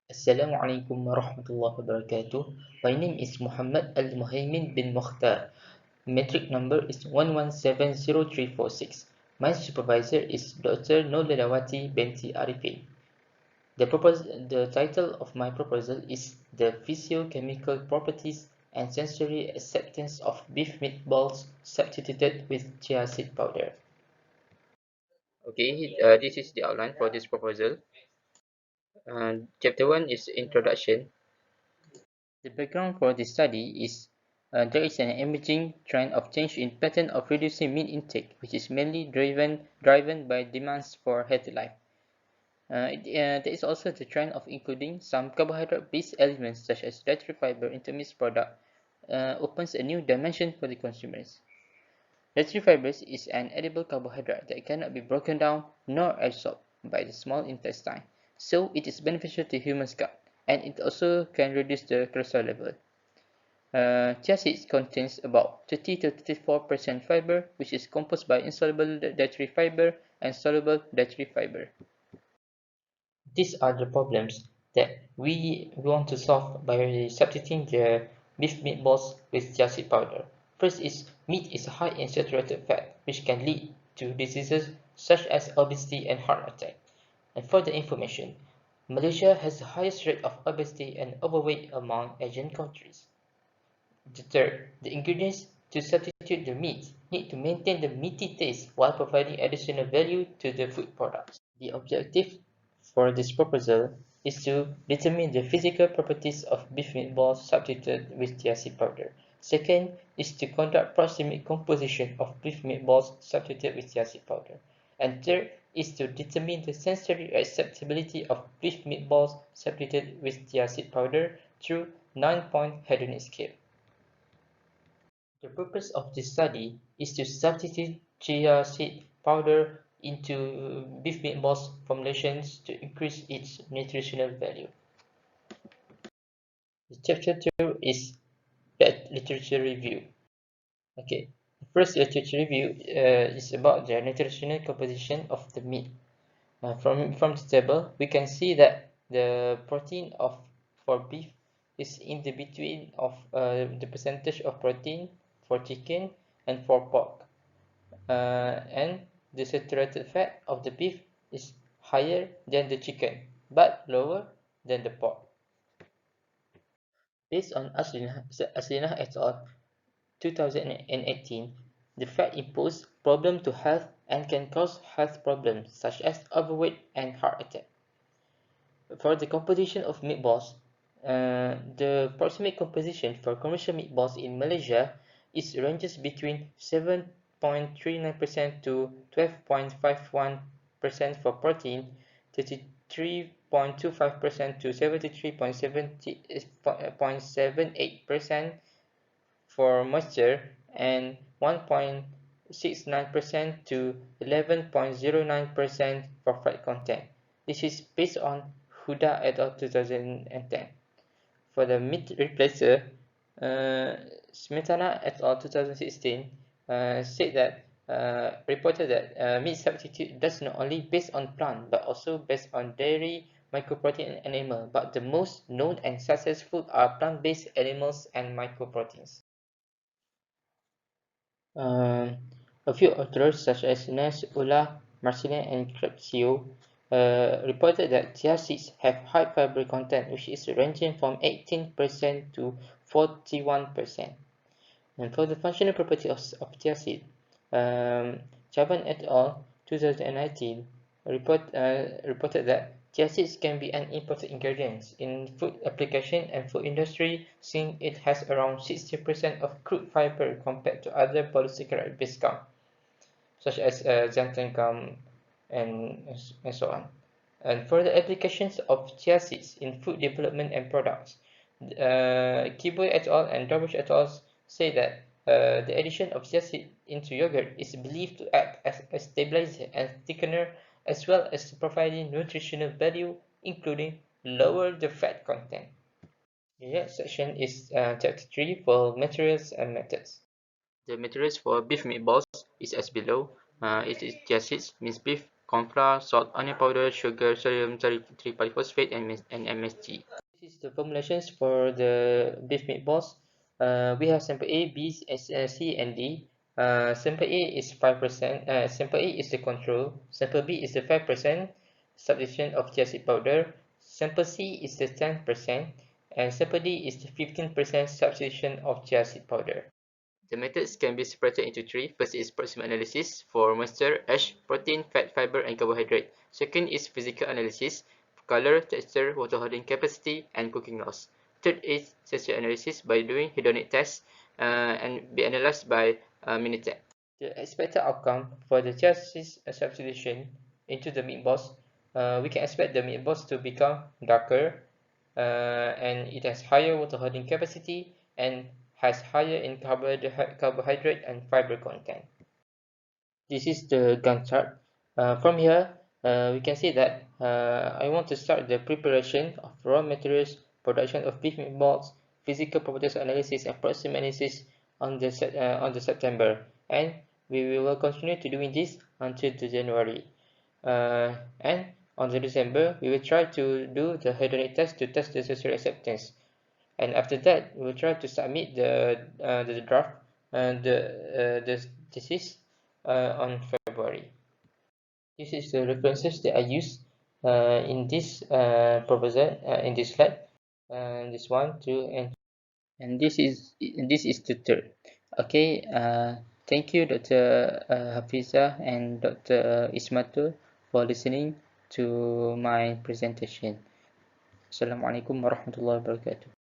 Assalamualaikum warahmatullahi wabarakatuh. My name is Muhammad Al-Muhaimin bin Mukhtar. Metric number is 11700346. My supervisor is Dr. Nolawati binti Arifin. The title of my proposal is The Physiochemical Properties and Sensory Acceptance of Beef Meatballs Substituted with Chia Seed Powder. Okay, this is the outline for this proposal. Chapter 1 is Introduction. The background for this study is there is an emerging trend of change in pattern of reducing meat intake, which is mainly driven by demands for healthy life. There is also the trend of including some carbohydrate-based elements such as dietary fiber into meat product opens a new dimension for the consumers. Dietary fibers is an edible carbohydrate that cannot be broken down nor absorbed by the small intestine, so it is beneficial to human's gut, and it also can reduce the cholesterol level. Chia seeds contains about 30 to 34% fiber, which is composed by insoluble dietary fiber and soluble dietary fiber. These are the problems that we want to solve by substituting the beef meatballs with chia seed powder. First is meat is high in saturated fat, which can lead to diseases such as obesity and heart attack. And for the information, Malaysia has the highest rate of obesity and overweight among Asian countries. The third, the ingredients to substitute the meat need to maintain the meaty taste while providing additional value to the food products. The objective for this proposal is to determine the physical properties of beef meatballs substituted with chia seed powder. Second is to conduct proximate composition of beef meatballs substituted with chia seed powder. And third is to determine the sensory acceptability of beef meatballs substituted with chia seed powder through 9-point hedonic scale. The purpose of this study is to substitute chia seed powder into beef meatballs formulations to increase its nutritional value. The chapter 2 is literature review. Okay, the first literature review is about the nutritional composition of the meat. From the table, we can see that the protein for beef is in the between of the percentage of protein for chicken and for pork. And the saturated fat of the beef is higher than the chicken, but lower than the pork. Based on Aslina et al. 2018, the fat imposes problem to health and can cause health problems such as overweight and heart attack. For the composition of meatballs, the approximate composition for commercial meatballs in Malaysia ranges between 7.39% to 12.51% for protein, 33.25% to 73.78% for moisture, and 1.69% to 11.09% for fat content. This is based on Huda et al. 2010. For the meat replacer, Smetana et al. 2016 reported that meat substitute does not only based on plant but also based on dairy, mycoprotein, and animal. But the most known and successful are plant-based animals and mycoproteins. A few authors such as Nes, Ulla, Marcellin, and Crepsio reported that chia seeds have high fiber content, which is ranging from 18% to 41%. And for the functional property of chia seed, Chaban et al. 2019 reported that chia seeds can be an important ingredient in food application and food industry, since it has around 60% of crude fiber compared to other polysaccharide-based gum, such as xanthan gum and so on. And for the applications of chia seeds in food development and products, Kiboy et al. And Darwish et al. Say that the addition of chia seed into yogurt is believed to act as a stabilizer and thickener, as well as providing nutritional value, including lower the fat content. The next section is chapter 3 for materials and methods. The materials for beef meatballs is as below. It is chia seeds, minced beef, corn flour, salt, onion powder, sugar, sodium 33 polyphosphate, and MSG. This is the formulations for the beef meatballs. We have sample A, B, C, and D. Sample A is 5%. Sample A is the control. Sample B is the 5% substitution of chia seed powder. Sample C is the 10%, and sample D is the 15% substitution of chia seed powder. The methods can be separated into three. First is proximate analysis for moisture, ash, protein, fat, fiber, and carbohydrate. Second is physical analysis, color, texture, water holding capacity, and cooking loss. Third is sensor analysis by doing hedonic tests and be analyzed by Minitab. The expected outcome for the chassis substitution into the meatballs, we can expect the meatballs to become darker, and it has higher water holding capacity and has higher in carbohydrate and fiber content. This is the Gantt chart. From here, we can see that I want to start the preparation of raw materials, production of beef meatballs, physical properties analysis, and process analysis on the September, and we will continue to doing this until the January. And on the December, we will try to do the hedonic test to test the social acceptance. And after that, we will try to submit the draft and the thesis on February. This is the references that I use in this proposal in this slide. This one, two, and this is the third. Okay. Thank you, Dr. Hafiza and Dr. Ismatul, for listening to my presentation. Assalamualaikum warahmatullahi wabarakatuh.